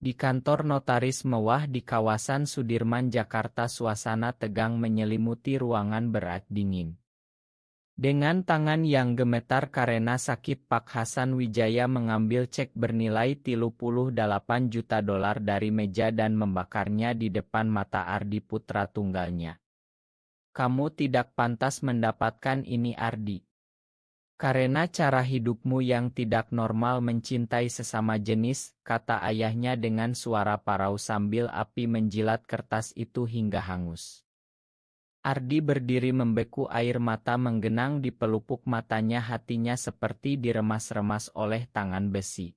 Di kantor notaris mewah di kawasan Sudirman, Jakarta, suasana tegang menyelimuti ruangan berat dingin. Dengan tangan yang gemetar karena sakit, Pak Hasan Wijaya mengambil cek bernilai 38 juta dolar dari meja dan membakarnya di depan mata Ardi, putra tunggalnya. Kamu tidak pantas mendapatkan ini, Ardi. Karena cara hidupmu yang tidak normal mencintai sesama jenis, kata ayahnya dengan suara parau sambil api menjilat kertas itu hingga hangus. Ardi berdiri membeku, air mata menggenang di pelupuk matanya, hatinya seperti diremas-remas oleh tangan besi.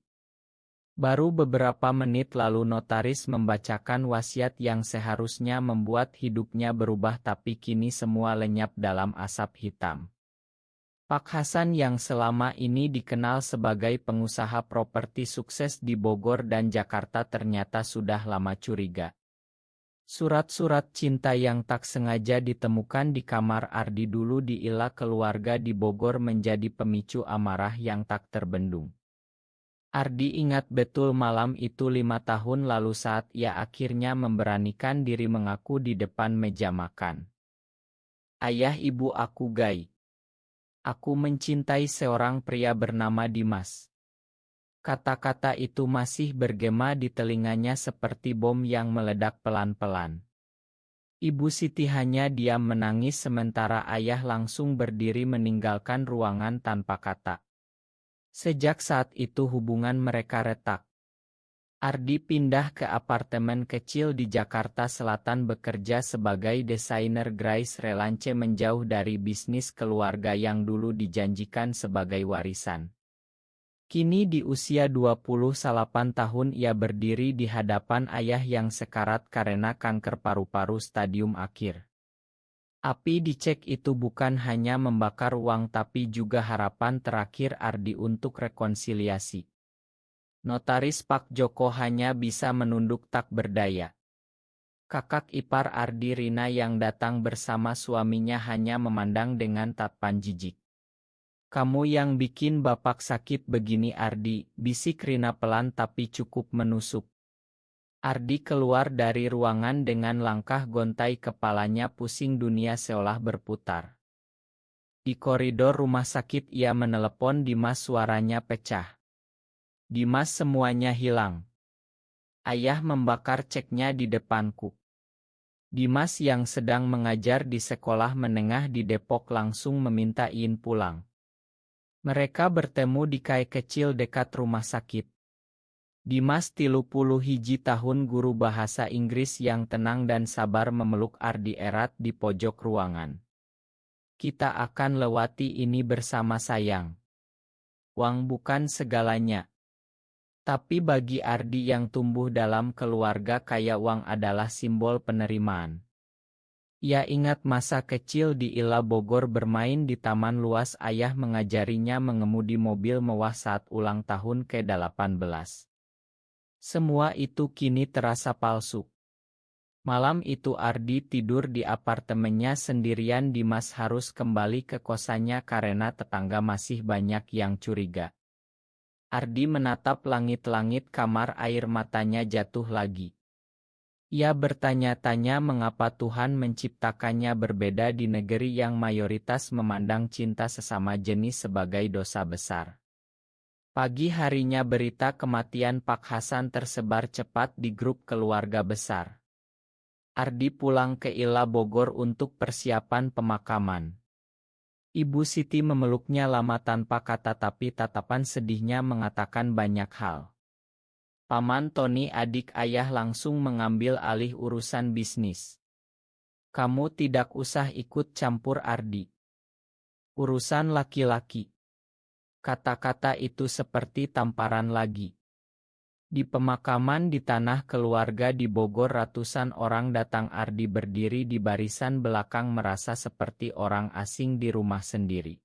Baru beberapa menit lalu notaris membacakan wasiat yang seharusnya membuat hidupnya berubah, tapi kini semua lenyap dalam asap hitam. Pak Hasan yang selama ini dikenal sebagai pengusaha properti sukses di Bogor dan Jakarta ternyata sudah lama curiga. Surat-surat cinta yang tak sengaja ditemukan di kamar Ardi dulu diilah keluarga di Bogor menjadi pemicu amarah yang tak terbendung. Ardi ingat betul malam itu 5 tahun lalu saat ia akhirnya memberanikan diri mengaku di depan meja makan. Ayah, ibu, aku gay. Aku mencintai seorang pria bernama Dimas. Kata-kata itu masih bergema di telinganya seperti bom yang meledak pelan-pelan. Ibu Siti hanya diam menangis sementara ayah langsung berdiri meninggalkan ruangan tanpa kata. Sejak saat itu hubungan mereka retak. Ardi pindah ke apartemen kecil di Jakarta Selatan bekerja sebagai desainer Grace Relance, menjauh dari bisnis keluarga yang dulu dijanjikan sebagai warisan. Kini di usia 28 tahun ia berdiri di hadapan ayah yang sekarat karena kanker paru-paru stadium akhir. Api di cek itu bukan hanya membakar uang tapi juga harapan terakhir Ardi untuk rekonsiliasi. Notaris Pak Joko hanya bisa menunduk tak berdaya. Kakak ipar Ardi, Rina, yang datang bersama suaminya hanya memandang dengan tatapan jijik. Kamu yang bikin bapak sakit begini, Ardi, bisik Rina pelan tapi cukup menusuk. Ardi keluar dari ruangan dengan langkah gontai, kepalanya pusing, dunia seolah berputar. Di koridor rumah sakit ia menelepon Dimas, suaranya pecah. Dimas, semuanya hilang. Ayah membakar ceknya di depanku. Dimas yang sedang mengajar di sekolah menengah di Depok langsung meminta izin pulang. Mereka bertemu di kai kecil dekat rumah sakit. Dimas 31 tahun, guru bahasa Inggris yang tenang dan sabar memeluk Ardi erat di pojok ruangan. Kita akan lewati ini bersama, sayang. Uang bukan segalanya. Tapi bagi Ardi yang tumbuh dalam keluarga kaya, uang adalah simbol penerimaan. Ia ingat masa kecil di Ila Bogor bermain di taman luas, ayah mengajarinya mengemudi mobil mewah saat ulang tahun ke-18. Semua itu kini terasa palsu. Malam itu Ardi tidur di apartemennya sendirian. Dimas harus kembali ke kosannya karena tetangga masih banyak yang curiga. Ardi menatap langit-langit kamar, air matanya jatuh lagi. Ia bertanya-tanya mengapa Tuhan menciptakannya berbeda di negeri yang mayoritas memandang cinta sesama jenis sebagai dosa besar. Pagi harinya berita kematian Pak Hasan tersebar cepat di grup keluarga besar. Ardi pulang ke Ila Bogor untuk persiapan pemakaman. Ibu Siti memeluknya lama tanpa kata, tapi tatapan sedihnya mengatakan banyak hal. Paman Tony, adik ayah, langsung mengambil alih urusan bisnis. Kamu tidak usah ikut campur, Ardi. Urusan laki-laki. Kata-kata itu seperti tamparan lagi. Di pemakaman di tanah keluarga di Bogor, ratusan orang datang. Ardi berdiri di barisan belakang merasa seperti orang asing di rumah sendiri.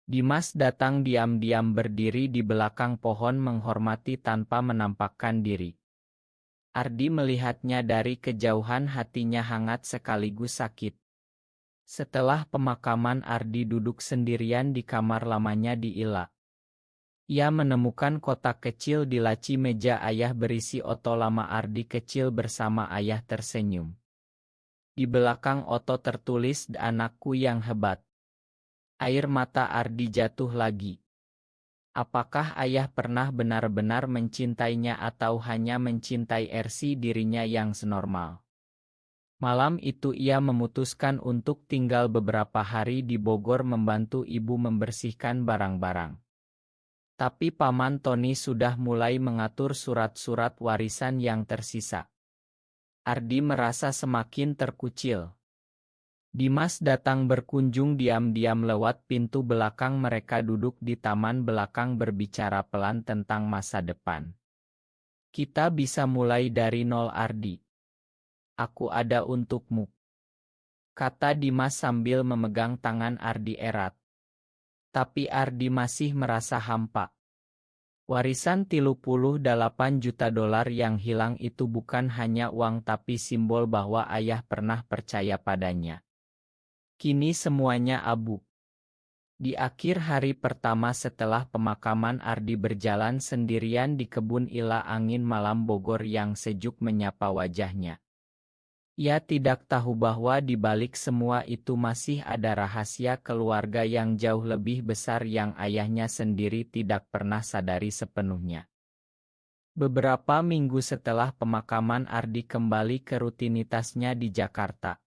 Dimas datang diam-diam berdiri di belakang pohon menghormati tanpa menampakkan diri. Ardi melihatnya dari kejauhan, hatinya hangat sekaligus sakit. Setelah pemakaman Ardi duduk sendirian di kamar lamanya di Ila. Ia menemukan kotak kecil di laci meja ayah berisi oto lama Ardi kecil bersama ayah tersenyum. Di belakang oto tertulis "Anakku yang hebat". Air mata Ardi jatuh lagi. Apakah ayah pernah benar-benar mencintainya atau hanya mencintai versi dirinya yang senormal? Malam itu ia memutuskan untuk tinggal beberapa hari di Bogor membantu ibu membersihkan barang-barang. Tapi Paman Tony sudah mulai mengatur surat-surat warisan yang tersisa. Ardi merasa semakin terkucil. Dimas datang berkunjung diam-diam lewat pintu belakang. Mereka duduk di taman belakang berbicara pelan tentang masa depan. Kita bisa mulai dari nol, Ardi. Aku ada untukmu, kata Dimas sambil memegang tangan Ardi erat. Tapi Ardi masih merasa hampa. Warisan 38 juta dolar yang hilang itu bukan hanya uang tapi simbol bahwa ayah pernah percaya padanya. Kini semuanya abu. Di akhir hari pertama setelah pemakaman, Ardi berjalan sendirian di kebun ila. Angin malam Bogor yang sejuk menyapa wajahnya. Ia tidak tahu bahwa di balik semua itu masih ada rahasia keluarga yang jauh lebih besar yang ayahnya sendiri tidak pernah sadari sepenuhnya. Beberapa minggu setelah pemakaman, Ardi kembali ke rutinitasnya di Jakarta.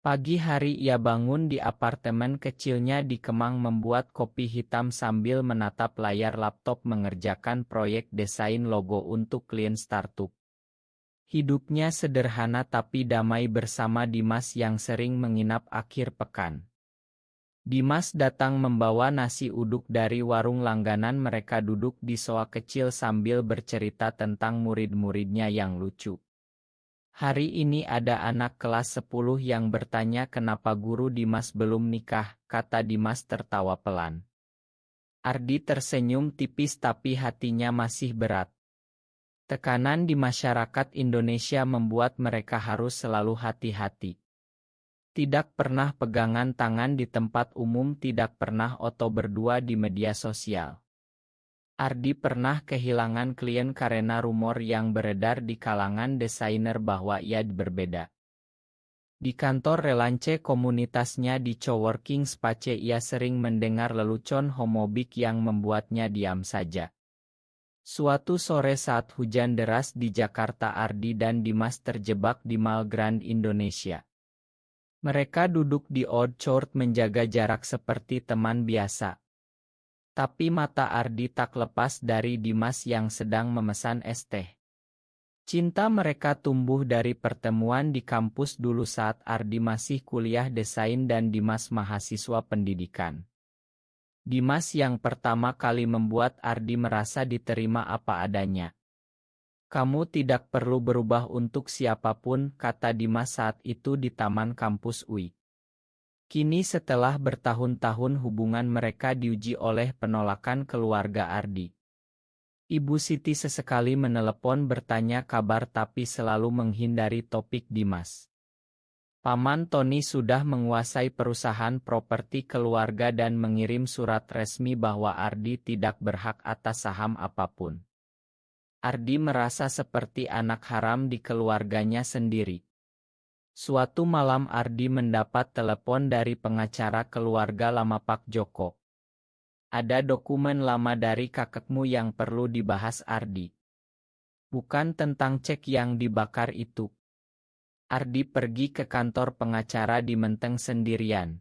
Pagi hari ia bangun di apartemen kecilnya di Kemang membuat kopi hitam sambil menatap layar laptop mengerjakan proyek desain logo untuk klien startup. Hidupnya sederhana tapi damai bersama Dimas yang sering menginap akhir pekan. Dimas datang membawa nasi uduk dari warung langganan. Mereka duduk di sofa kecil sambil bercerita tentang murid-muridnya yang lucu. Hari ini ada anak kelas 10 yang bertanya kenapa guru Dimas belum nikah, kata Dimas tertawa pelan. Ardi tersenyum tipis tapi hatinya masih berat. Tekanan di masyarakat Indonesia membuat mereka harus selalu hati-hati. Tidak pernah pegangan tangan di tempat umum, tidak pernah oto berdua di media sosial. Ardi pernah kehilangan klien karena rumor yang beredar di kalangan desainer bahwa ia berbeda. Di kantor relance komunitasnya di coworking space ia sering mendengar lelucon homofobik yang membuatnya diam saja. Suatu sore saat hujan deras di Jakarta, Ardi dan Dimas terjebak di Mall Grand Indonesia. Mereka duduk di outdoor menjaga jarak seperti teman biasa. Tapi mata Ardi tak lepas dari Dimas yang sedang memesan es teh. Cinta mereka tumbuh dari pertemuan di kampus dulu saat Ardi masih kuliah desain dan Dimas mahasiswa pendidikan. Dimas yang pertama kali membuat Ardi merasa diterima apa adanya. Kamu tidak perlu berubah untuk siapapun, kata Dimas saat itu di taman kampus UI. Kini setelah bertahun-tahun hubungan mereka diuji oleh penolakan keluarga Ardi. Ibu Siti sesekali menelepon bertanya kabar tapi selalu menghindari topik Dimas. Paman Tony sudah menguasai perusahaan properti keluarga dan mengirim surat resmi bahwa Ardi tidak berhak atas saham apapun. Ardi merasa seperti anak haram di keluarganya sendiri. Suatu malam Ardi mendapat telepon dari pengacara keluarga lama Pak Joko. Ada dokumen lama dari kakekmu yang perlu dibahas, Ardi. Bukan tentang cek yang dibakar itu. Ardi pergi ke kantor pengacara di Menteng sendirian.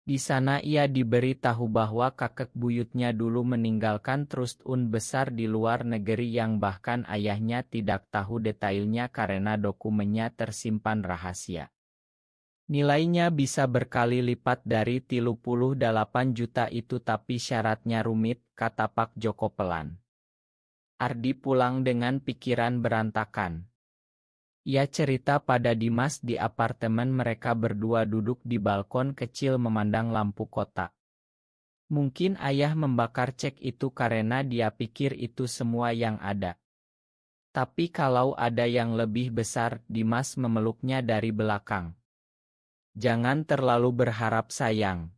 Di sana ia diberi tahu bahwa kakek buyutnya dulu meninggalkan trust besar di luar negeri yang bahkan ayahnya tidak tahu detailnya karena dokumennya tersimpan rahasia. Nilainya bisa berkali lipat dari 38 juta itu tapi syaratnya rumit, kata Pak Joko pelan. Ardi pulang dengan pikiran berantakan. Ia cerita pada Dimas di apartemen mereka berdua duduk di balkon kecil memandang lampu kota. Mungkin ayah membakar cek itu karena dia pikir itu semua yang ada. Tapi kalau ada yang lebih besar, Dimas memeluknya dari belakang. Jangan terlalu berharap sayang.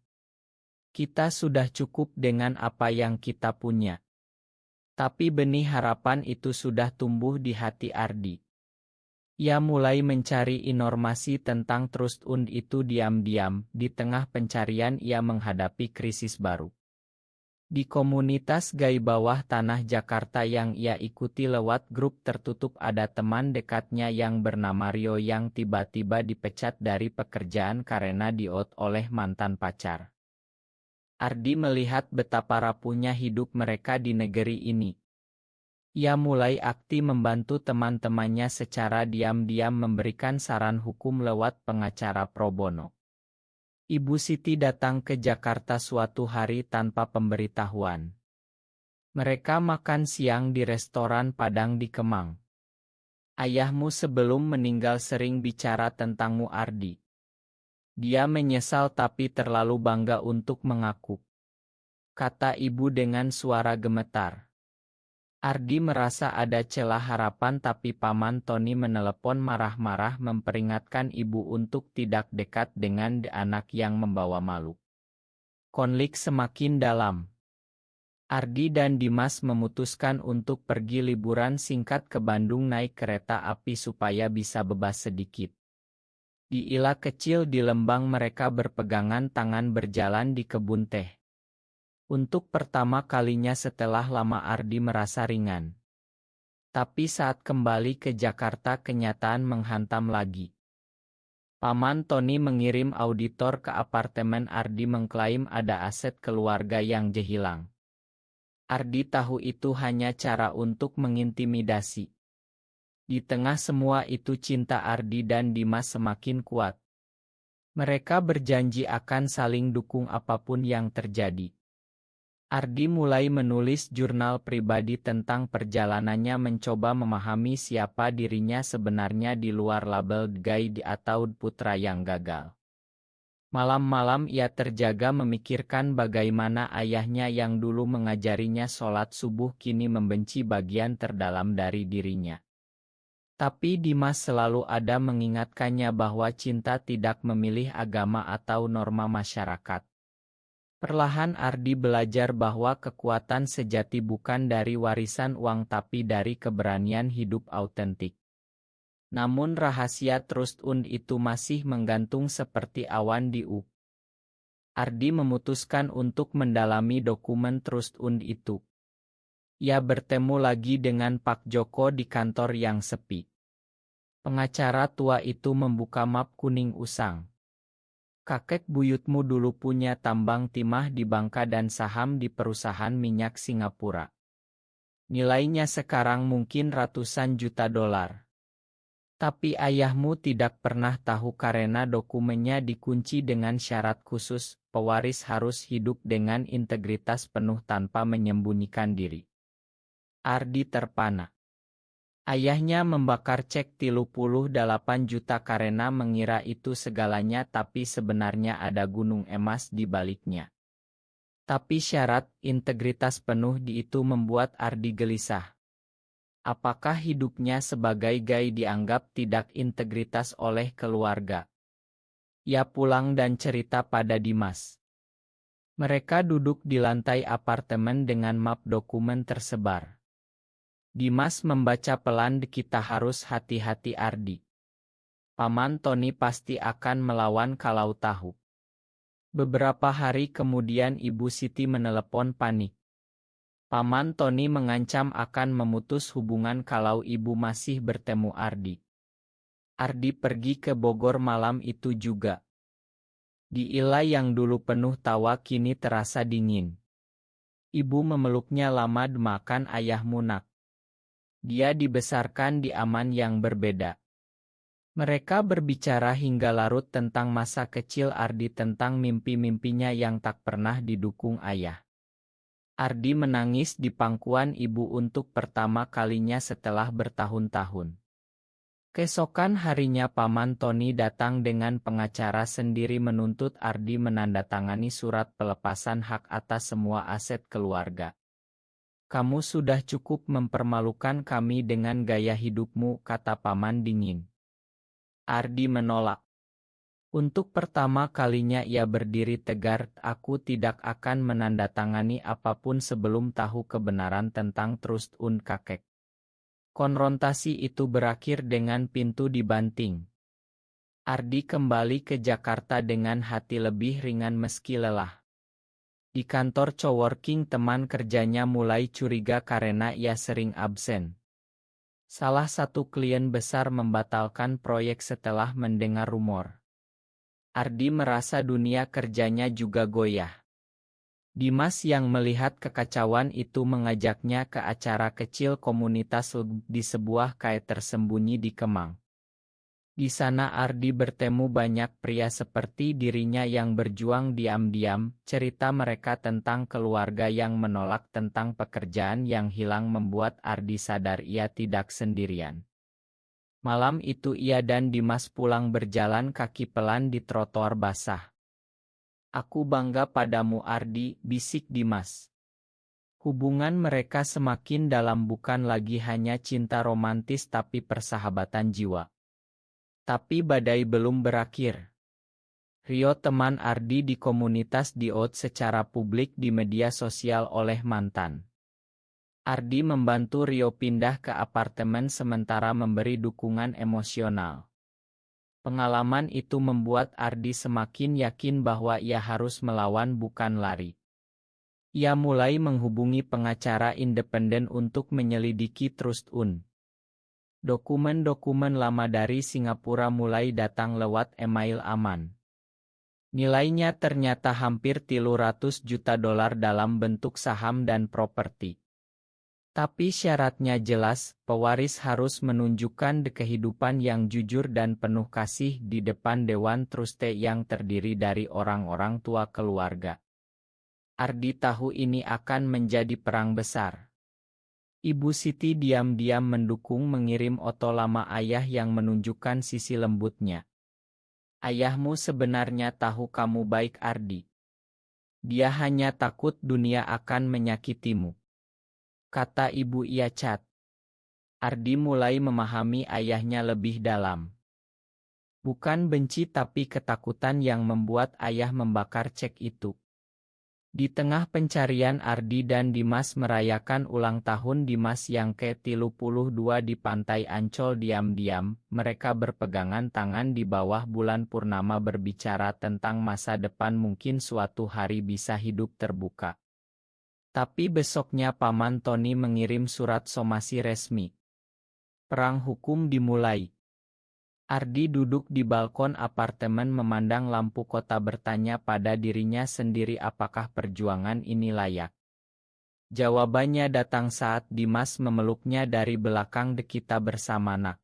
Kita sudah cukup dengan apa yang kita punya. Tapi benih harapan itu sudah tumbuh di hati Ardi. Ia mulai mencari informasi tentang trust fund itu diam-diam. Di tengah pencarian ia menghadapi krisis baru. Di komunitas Gai Bawah Tanah Jakarta yang ia ikuti lewat grup tertutup ada teman dekatnya yang bernama Rio yang tiba-tiba dipecat dari pekerjaan karena di-out oleh mantan pacar. Ardi melihat betapa rapuhnya hidup mereka di negeri ini. Ia mulai aktif membantu teman-temannya secara diam-diam memberikan saran hukum lewat pengacara pro bono. Ibu Siti datang ke Jakarta suatu hari tanpa pemberitahuan. Mereka makan siang di restoran Padang di Kemang. Ayahmu sebelum meninggal sering bicara tentangmu Ardi. Dia menyesal tapi terlalu bangga untuk mengaku. Kata ibu dengan suara gemetar. Ardi merasa ada celah harapan tapi Paman Tony menelepon marah-marah memperingatkan ibu untuk tidak dekat dengan anak yang membawa malu. Konflik semakin dalam. Ardi dan Dimas memutuskan untuk pergi liburan singkat ke Bandung naik kereta api supaya bisa bebas sedikit. Di ila kecil di Lembang mereka berpegangan tangan berjalan di kebun teh. Untuk pertama kalinya setelah lama Ardi merasa ringan. Tapi saat kembali ke Jakarta kenyataan menghantam lagi. Paman Tony mengirim auditor ke apartemen Ardi mengklaim ada aset keluarga yang hilang. Ardi tahu itu hanya cara untuk mengintimidasi. Di tengah semua itu cinta Ardi dan Dimas semakin kuat. Mereka berjanji akan saling dukung apapun yang terjadi. Ardi mulai menulis jurnal pribadi tentang perjalanannya mencoba memahami siapa dirinya sebenarnya di luar label Gai atau putra yang gagal. Malam-malam ia terjaga memikirkan bagaimana ayahnya yang dulu mengajarinya sholat subuh kini membenci bagian terdalam dari dirinya. Tapi Dimas selalu ada mengingatkannya bahwa cinta tidak memilih agama atau norma masyarakat. Perlahan Ardi belajar bahwa kekuatan sejati bukan dari warisan uang tapi dari keberanian hidup autentik. Namun rahasia trust fund itu masih menggantung seperti awan di udara. Ardi memutuskan untuk mendalami dokumen trust fund itu. Ia bertemu lagi dengan Pak Joko di kantor yang sepi. Pengacara tua itu membuka map kuning usang. Kakek buyutmu dulu punya tambang timah di Bangka dan saham di perusahaan minyak Singapura. Nilainya sekarang mungkin ratusan juta dolar. Tapi ayahmu tidak pernah tahu karena dokumennya dikunci dengan syarat khusus, pewaris harus hidup dengan integritas penuh tanpa menyembunyikan diri. Ardi terpana. Ayahnya membakar cek 38 juta karena mengira itu segalanya tapi sebenarnya ada gunung emas di baliknya. Tapi syarat integritas penuh di itu membuat Ardi gelisah. Apakah hidupnya sebagai Gai dianggap tidak integritas oleh keluarga? Ia pulang dan cerita pada Dimas. Mereka duduk di lantai apartemen dengan map dokumen tersebar. Dimas membaca pelan kita harus hati-hati Ardi. Paman Tony pasti akan melawan kalau tahu. Beberapa hari kemudian Ibu Siti menelepon panik. Paman Tony mengancam akan memutus hubungan kalau ibu masih bertemu Ardi. Ardi pergi ke Bogor malam itu juga. Di ila yang dulu penuh tawa kini terasa dingin. Ibu memeluknya lama makan ayahmu nak. Dia dibesarkan di aman yang berbeda. Mereka berbicara hingga larut tentang masa kecil Ardi tentang mimpi-mimpinya yang tak pernah didukung ayah. Ardi menangis di pangkuan ibu untuk pertama kalinya setelah bertahun-tahun. Keesokan harinya Paman Tony datang dengan pengacara sendiri menuntut Ardi menandatangani surat pelepasan hak atas semua aset keluarga. Kamu sudah cukup mempermalukan kami dengan gaya hidupmu, kata Paman dingin. Ardi menolak. Untuk pertama kalinya ia berdiri tegar, aku tidak akan menandatangani apapun sebelum tahu kebenaran tentang Trust und Kakek. Konfrontasi itu berakhir dengan pintu dibanting. Ardi kembali ke Jakarta dengan hati lebih ringan meski lelah. Di kantor coworking teman kerjanya mulai curiga karena ia sering absen. Salah satu klien besar membatalkan proyek setelah mendengar rumor. Ardi merasa dunia kerjanya juga goyah. Dimas yang melihat kekacauan itu mengajaknya ke acara kecil komunitas di sebuah kai tersembunyi di Kemang. Di sana Ardi bertemu banyak pria seperti dirinya yang berjuang diam-diam. Cerita mereka tentang keluarga yang menolak, tentang pekerjaan yang hilang membuat Ardi sadar ia tidak sendirian. Malam itu ia dan Dimas pulang berjalan kaki pelan di trotoar basah. Aku bangga padamu Ardi, bisik Dimas. Hubungan mereka semakin dalam, bukan lagi hanya cinta romantis tapi persahabatan jiwa. Tapi badai belum berakhir. Rio, teman Ardi di komunitas, di-out secara publik di media sosial oleh mantan. Ardi membantu Rio pindah ke apartemen sementara memberi dukungan emosional. Pengalaman itu membuat Ardi semakin yakin bahwa ia harus melawan, bukan lari. Ia mulai menghubungi pengacara independen untuk menyelidiki Trust und. Dokumen-dokumen lama dari Singapura mulai datang lewat email aman. Nilainya ternyata hampir $300 juta dalam bentuk saham dan properti. Tapi syaratnya jelas, pewaris harus menunjukkan kehidupan yang jujur dan penuh kasih di depan Dewan Truste yang terdiri dari orang-orang tua keluarga. Ardi tahu ini akan menjadi perang besar. Ibu Siti diam-diam mendukung, mengirim foto lama ayah yang menunjukkan sisi lembutnya. Ayahmu sebenarnya tahu kamu baik Ardi. Dia hanya takut dunia akan menyakitimu, kata ibu. Ia cat. Ardi mulai memahami ayahnya lebih dalam. Bukan benci tapi ketakutan yang membuat ayah membakar cek itu. Di tengah pencarian, Ardi dan Dimas merayakan ulang tahun Dimas yang ke-32 di Pantai Ancol. Diam-diam, mereka berpegangan tangan di bawah bulan purnama berbicara tentang masa depan, mungkin suatu hari bisa hidup terbuka. Tapi besoknya Paman Tony mengirim surat somasi resmi. Perang hukum dimulai. Ardi duduk di balkon apartemen memandang lampu kota, bertanya pada dirinya sendiri, apakah perjuangan ini layak? Jawabannya datang saat Dimas memeluknya dari belakang. Kita bersama nak.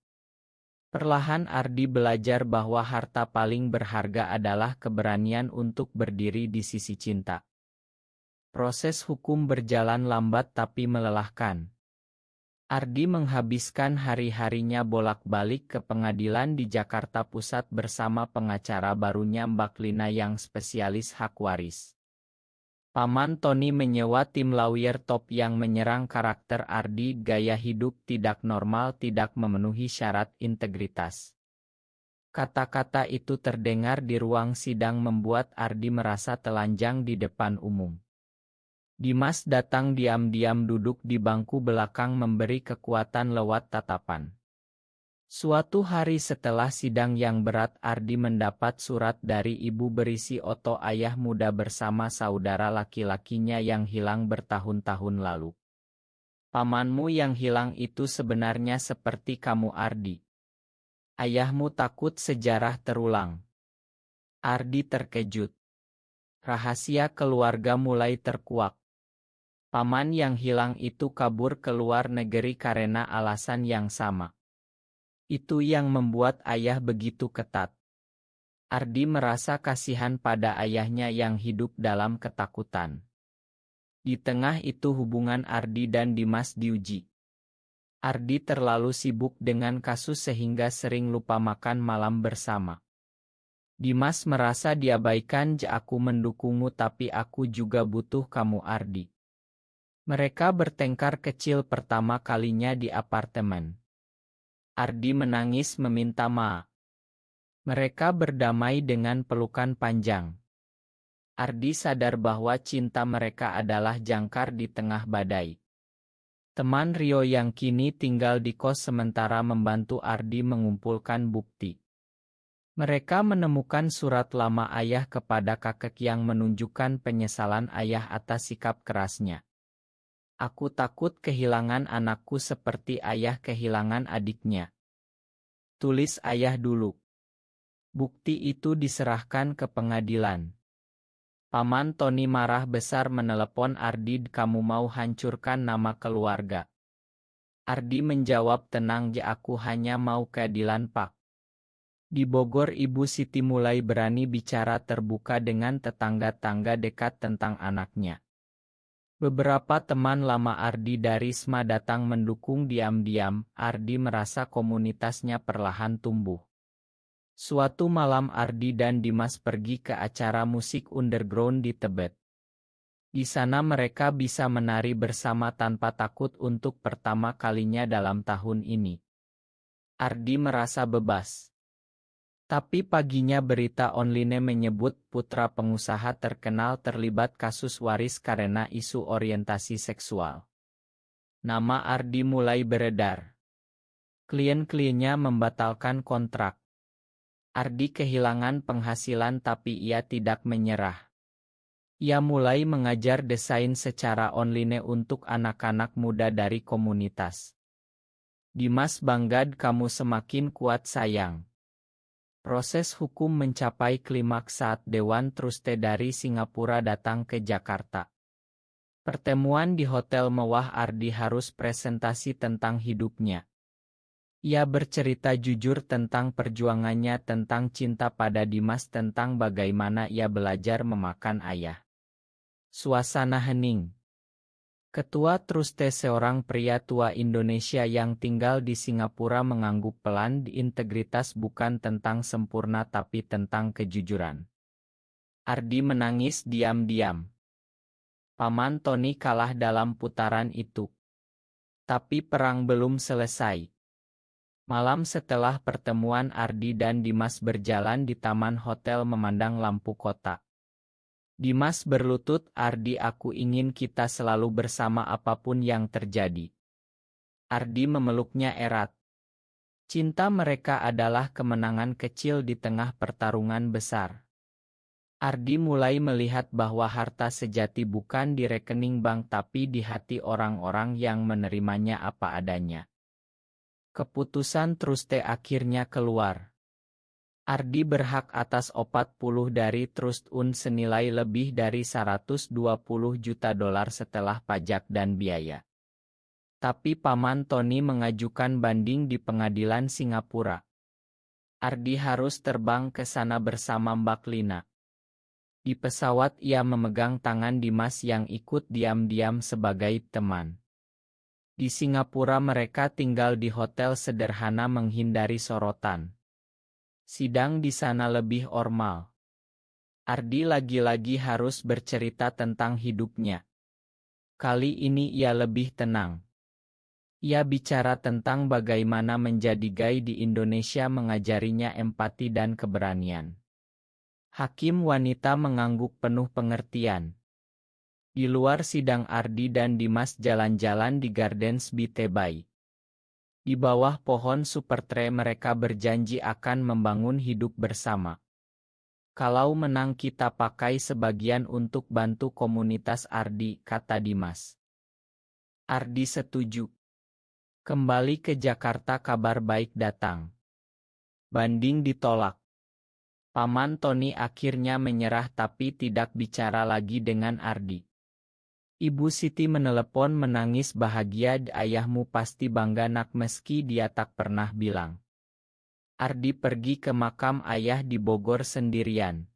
Perlahan Ardi belajar bahwa harta paling berharga adalah keberanian untuk berdiri di sisi cinta. Proses hukum berjalan lambat tapi melelahkan. Ardi menghabiskan hari-harinya bolak-balik ke pengadilan di Jakarta Pusat bersama pengacara barunya Mbak Lina yang spesialis hak waris. Paman Tony menyewa tim lawyer top yang menyerang karakter Ardi. Gaya hidup tidak normal, tidak memenuhi syarat integritas. Kata-kata itu terdengar di ruang sidang membuat Ardi merasa telanjang di depan umum. Dimas datang diam-diam duduk di bangku belakang memberi kekuatan lewat tatapan. Suatu hari setelah sidang yang berat, Ardi mendapat surat dari ibu berisi foto ayah muda bersama saudara laki-lakinya yang hilang bertahun-tahun lalu. Pamanmu yang hilang itu sebenarnya seperti kamu Ardi. Ayahmu takut sejarah terulang. Ardi terkejut. Rahasia keluarga mulai terkuak. Paman yang hilang itu kabur ke luar negeri karena alasan yang sama. Itu yang membuat ayah begitu ketat. Ardi merasa kasihan pada ayahnya yang hidup dalam ketakutan. Di tengah itu hubungan Ardi dan Dimas diuji. Ardi terlalu sibuk dengan kasus sehingga sering lupa makan malam bersama. Dimas merasa diabaikan. Aku mendukungmu tapi aku juga butuh kamu Ardi. Mereka bertengkar kecil pertama kalinya di apartemen. Ardi menangis meminta maaf. Mereka berdamai dengan pelukan panjang. Ardi sadar bahwa cinta mereka adalah jangkar di tengah badai. Teman Rio yang kini tinggal di kos sementara membantu Ardi mengumpulkan bukti. Mereka menemukan surat lama ayah kepada kakek yang menunjukkan penyesalan ayah atas sikap kerasnya. Aku takut kehilangan anakku seperti ayah kehilangan adiknya. Tulis ayah dulu. Bukti itu diserahkan ke pengadilan. Paman Tony marah besar menelepon Ardi, kamu mau hancurkan nama keluarga. Ardi menjawab tenang ya, aku hanya mau keadilan Pak. Di Bogor Ibu Siti mulai berani bicara terbuka dengan tetangga-tangga dekat tentang anaknya. Beberapa teman lama Ardi dari SMA datang mendukung diam-diam. Ardi merasa komunitasnya perlahan tumbuh. Suatu malam Ardi dan Dimas pergi ke acara musik underground di Tebet. Di sana mereka bisa menari bersama tanpa takut untuk pertama kalinya dalam tahun ini. Ardi merasa bebas. Tapi paginya berita online menyebut putra pengusaha terkenal terlibat kasus waris karena isu orientasi seksual. Nama Ardi mulai beredar. Klien-kliennya membatalkan kontrak. Ardi kehilangan penghasilan tapi ia tidak menyerah. Ia mulai mengajar desain secara online untuk anak-anak muda dari komunitas. Dimas bangga, kamu semakin kuat sayang. Proses hukum mencapai klimaks saat Dewan Truste dari Singapura datang ke Jakarta. Pertemuan di hotel mewah, Ardi harus presentasi tentang hidupnya. Ia bercerita jujur tentang perjuangannya, tentang cinta pada Dimas, tentang bagaimana ia belajar memakan ayah. Suasana hening. Ketua Truste, seorang pria tua Indonesia yang tinggal di Singapura, mengangguk pelan, integritas bukan tentang sempurna tapi tentang kejujuran. Ardi menangis diam-diam. Paman Tony kalah dalam putaran itu. Tapi perang belum selesai. Malam setelah pertemuan, Ardi dan Dimas berjalan di taman hotel memandang lampu kota. Dimas berlutut, Ardi, aku ingin kita selalu bersama apapun yang terjadi. Ardi memeluknya erat. Cinta mereka adalah kemenangan kecil di tengah pertarungan besar. Ardi mulai melihat bahwa harta sejati bukan di rekening bank tapi di hati orang-orang yang menerimanya apa adanya. Keputusan Truste akhirnya keluar. Ardi berhak atas 40 dari Trust senilai lebih dari 120 juta dolar setelah pajak dan biaya. Tapi Paman Tony mengajukan banding di pengadilan Singapura. Ardi harus terbang ke sana bersama Mbak Lina. Di pesawat ia memegang tangan Dimas yang ikut diam-diam sebagai teman. Di Singapura mereka tinggal di hotel sederhana menghindari sorotan. Sidang di sana lebih formal. Ardi lagi-lagi harus bercerita tentang hidupnya. Kali ini ia lebih tenang. Ia bicara tentang bagaimana menjadi gay di Indonesia, mengajarinya empati dan keberanian. Hakim wanita mengangguk penuh pengertian. Di luar sidang, Ardi dan Dimas jalan-jalan di Gardens by Bay. Di bawah pohon supertree mereka berjanji akan membangun hidup bersama. Kalau menang kita pakai sebagian untuk bantu komunitas, Ardi, kata Dimas. Ardi setuju. Kembali ke Jakarta, kabar baik datang. Banding ditolak. Paman Tony akhirnya menyerah tapi tidak bicara lagi dengan Ardi. Ibu Siti menelepon menangis bahagia, ayahmu pasti bangga nak, meski dia tak pernah bilang. Ardi pergi ke makam ayah di Bogor sendirian.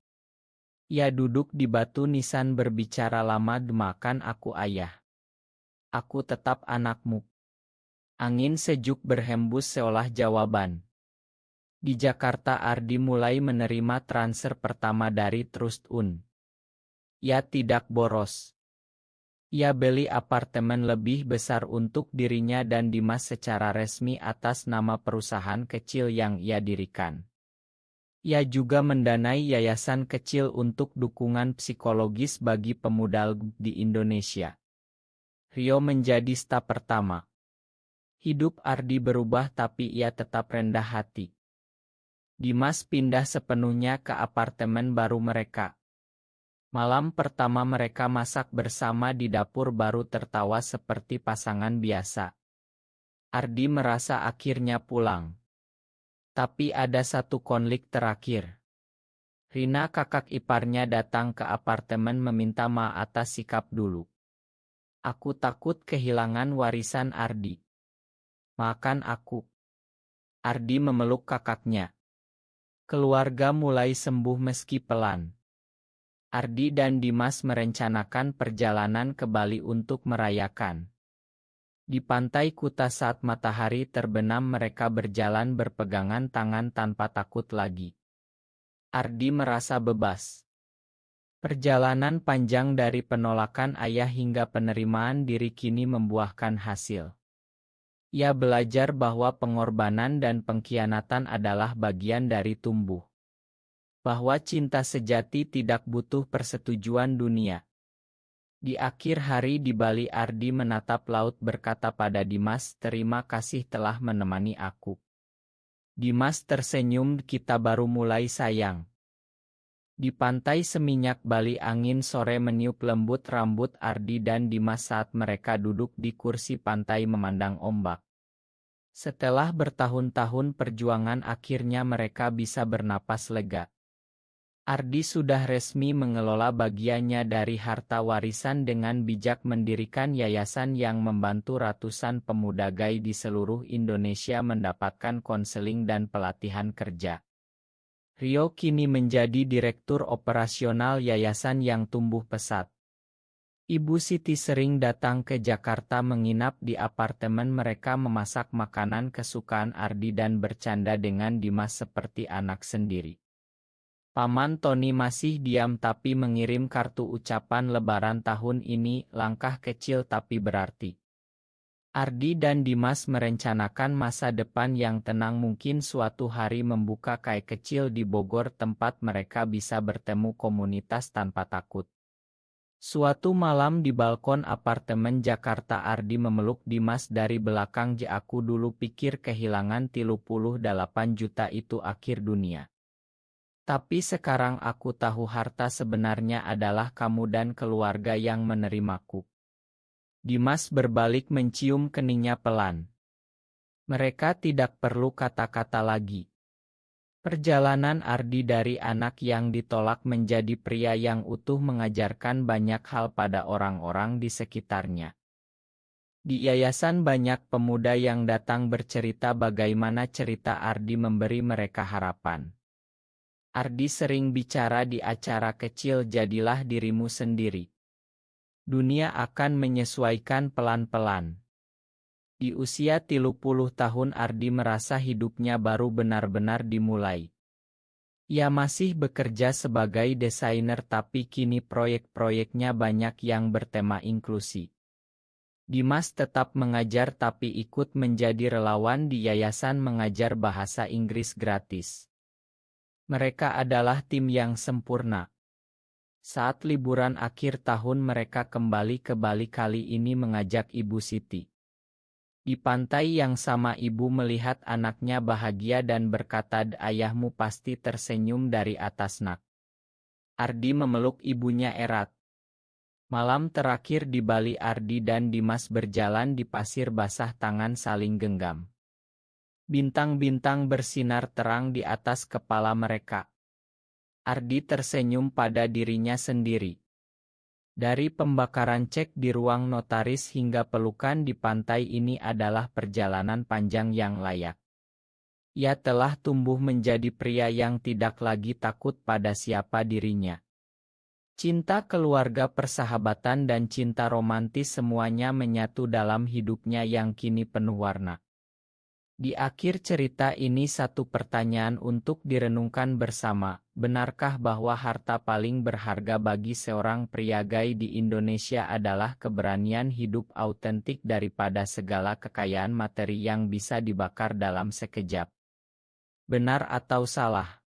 Ia duduk di batu nisan berbicara lama, makan aku ayah. Aku tetap anakmu. Angin sejuk berhembus seolah jawaban. Di Jakarta Ardi mulai menerima transfer pertama dari Trust Ia tidak boros. Ia beli apartemen lebih besar untuk dirinya dan Dimas secara resmi atas nama perusahaan kecil yang ia dirikan. Ia juga mendanai yayasan kecil untuk dukungan psikologis bagi pemuda LGBT di Indonesia. Rio menjadi staf pertama. Hidup Ardi berubah tapi ia tetap rendah hati. Dimas pindah sepenuhnya ke apartemen baru mereka. Malam pertama mereka masak bersama di dapur baru tertawa seperti pasangan biasa. Ardi merasa akhirnya pulang. Tapi ada satu konflik terakhir. Rina kakak iparnya datang ke apartemen meminta maaf atas sikap dulu. Aku takut kehilangan warisan Ardi. Makan aku. Ardi memeluk kakaknya. Keluarga mulai sembuh meski pelan. Ardi dan Dimas merencanakan perjalanan ke Bali untuk merayakan. Di pantai Kuta saat matahari terbenam mereka berjalan berpegangan tangan tanpa takut lagi. Ardi merasa bebas. Perjalanan panjang dari penolakan ayah hingga penerimaan diri kini membuahkan hasil. Ia belajar bahwa pengorbanan dan pengkhianatan adalah bagian dari tumbuh. Bahwa cinta sejati tidak butuh persetujuan dunia. Di akhir hari di Bali Ardi menatap laut berkata pada Dimas, terima kasih telah menemani aku. Dimas tersenyum, kita baru mulai sayang. Di pantai seminyak Bali angin sore meniup lembut rambut Ardi dan Dimas saat mereka duduk di kursi pantai memandang ombak. Setelah bertahun-tahun perjuangan akhirnya mereka bisa bernapas lega. Ardi sudah resmi mengelola bagiannya dari harta warisan dengan bijak mendirikan yayasan yang membantu ratusan pemuda gay di seluruh Indonesia mendapatkan konseling dan pelatihan kerja. Rio kini menjadi direktur operasional yayasan yang tumbuh pesat. Ibu Siti sering datang ke Jakarta menginap di apartemen mereka memasak makanan kesukaan Ardi dan bercanda dengan Dimas seperti anak sendiri. Paman Tony masih diam tapi mengirim kartu ucapan lebaran tahun ini, langkah kecil tapi berarti. Ardi dan Dimas merencanakan masa depan yang tenang, mungkin suatu hari membuka kai kecil di Bogor tempat mereka bisa bertemu komunitas tanpa takut. Suatu malam di balkon apartemen Jakarta Ardi memeluk Dimas dari belakang. Aku dulu pikir kehilangan 38 juta itu akhir dunia. Tapi sekarang aku tahu harta sebenarnya adalah kamu dan keluarga yang menerimaku. Dimas berbalik mencium keningnya pelan. Mereka tidak perlu kata-kata lagi. Perjalanan Ardi dari anak yang ditolak menjadi pria yang utuh mengajarkan banyak hal pada orang-orang di sekitarnya. Di yayasan banyak pemuda yang datang bercerita bagaimana cerita Ardi memberi mereka harapan. Ardi sering bicara di acara kecil, jadilah dirimu sendiri. Dunia akan menyesuaikan pelan-pelan. Di usia 30 tahun Ardi merasa hidupnya baru benar-benar dimulai. Ia masih bekerja sebagai desainer tapi kini proyek-proyeknya banyak yang bertema inklusi. Dimas tetap mengajar tapi ikut menjadi relawan di yayasan mengajar bahasa Inggris gratis. Mereka adalah tim yang sempurna. Saat liburan akhir tahun mereka kembali ke Bali, kali ini mengajak Ibu Siti. Di pantai yang sama ibu melihat anaknya bahagia dan berkata, ayahmu pasti tersenyum dari atas nak. Ardi memeluk ibunya erat. Malam terakhir di Bali Ardi dan Dimas berjalan di pasir basah, tangan saling genggam. Bintang-bintang bersinar terang di atas kepala mereka. Ardi tersenyum pada dirinya sendiri. Dari pembakaran cek di ruang notaris hingga pelukan di pantai, ini adalah perjalanan panjang yang layak. Ia telah tumbuh menjadi pria yang tidak lagi takut pada siapa dirinya. Cinta keluarga, persahabatan dan cinta romantis semuanya menyatu dalam hidupnya yang kini penuh warna. Di akhir cerita ini satu pertanyaan untuk direnungkan bersama, benarkah bahwa harta paling berharga bagi seorang pria gay di Indonesia adalah keberanian hidup autentik daripada segala kekayaan materi yang bisa dibakar dalam sekejap? Benar atau salah?